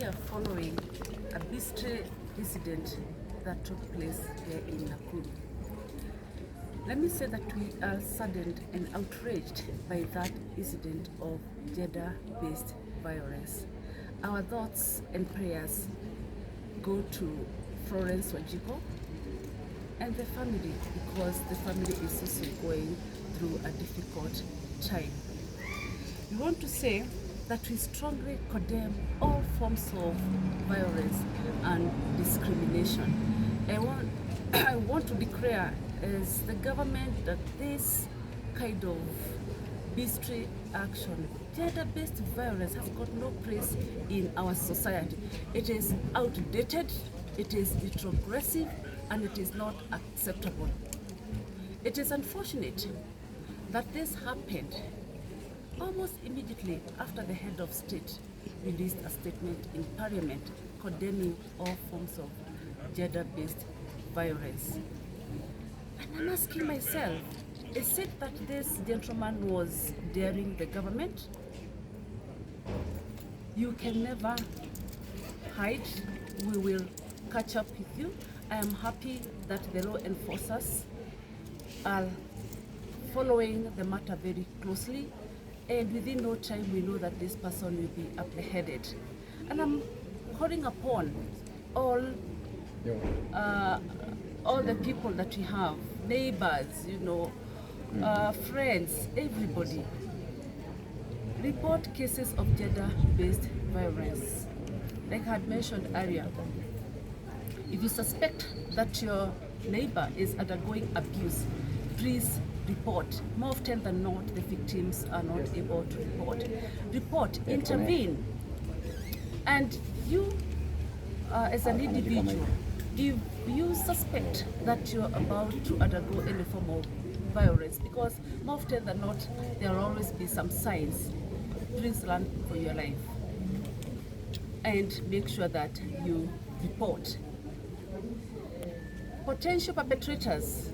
are following a bestial incident that took place here in Nakuru. Let me say that we are saddened and outraged by that incident of gender-based violence. Our thoughts and prayers go to Florence Wanjiku and the family, because the family is also going through a difficult time. We want to say that we strongly condemn all forms of violence and discrimination. I want to declare as the government that this kind of bestial action, gender-based violence, has got no place in our society. It is outdated, it is retrogressive, and it is not acceptable. It is unfortunate that this happened almost immediately after the head of state released a statement in Parliament condemning all forms of gender-based violence. And I'm asking myself, is it that this gentleman was daring the government? You can never hide. We will catch up with you. I am happy that the law enforcers are following the matter very closely, and within no time we know that this person will be apprehended. And I'm calling upon all the people that we have, neighbors, friends, everybody, report cases of gender-based violence. Like I had mentioned earlier, if you suspect that your neighbor is undergoing abuse, please report. More often than not, the victims are not able to report, intervene. And you, as an individual, if you suspect that you're about to undergo any form of violence, because more often than not, there will always be some signs, please run for your life and make sure that you report. Potential perpetrators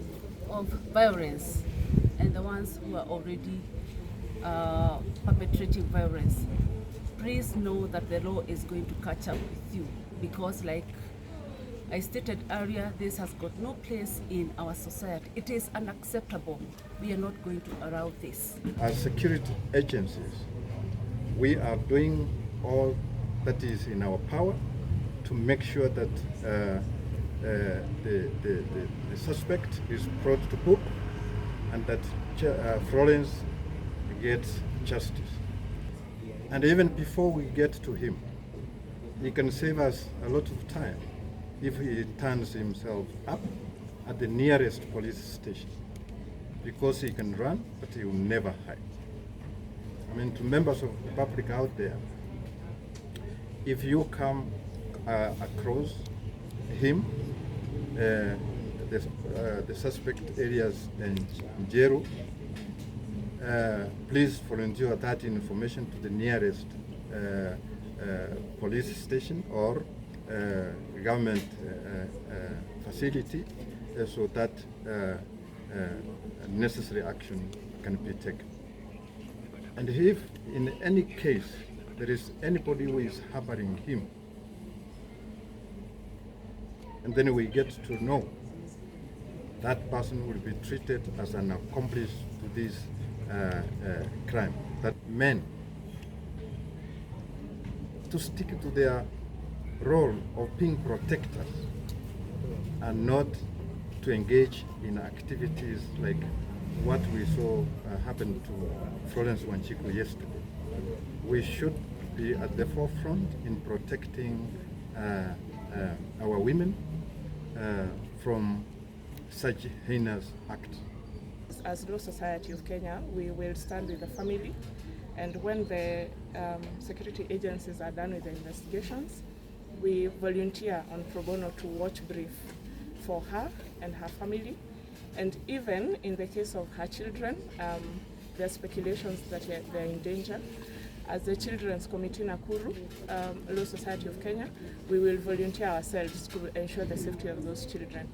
of violence and the ones who are already perpetrating violence, please know that the law is going to catch up with you, because like I stated earlier, this has got no place in our society. It is unacceptable. We are not going to allow this. As security agencies, we are doing all that is in our power to make sure that the suspect is brought to book and that Florence gets justice. And even before we get to him, he can save us a lot of time if he turns himself up at the nearest police station, because he can run, but he will never hide. I mean, to members of the public out there, if you come across him, the suspect areas in Jeru, please volunteer that information to the nearest police station or government facility so that necessary action can be taken. And if in any case there is anybody who is harboring him, and then we get to know that person will be treated as an accomplice to this crime. That men to stick to their role of being protectors and not to engage in activities like what we saw happen to Florence Wanjiku yesterday. We should be at the forefront in protecting our women from such heinous acts. As Law Society of Kenya, we will stand with the family, and when the security agencies are done with the investigations, we volunteer on pro bono to watch brief for her and her family. And even in the case of her children, there are speculations that they're in danger. As the Children's Committee Nakuru, Law Society of Kenya, we will volunteer ourselves to ensure the safety of those children.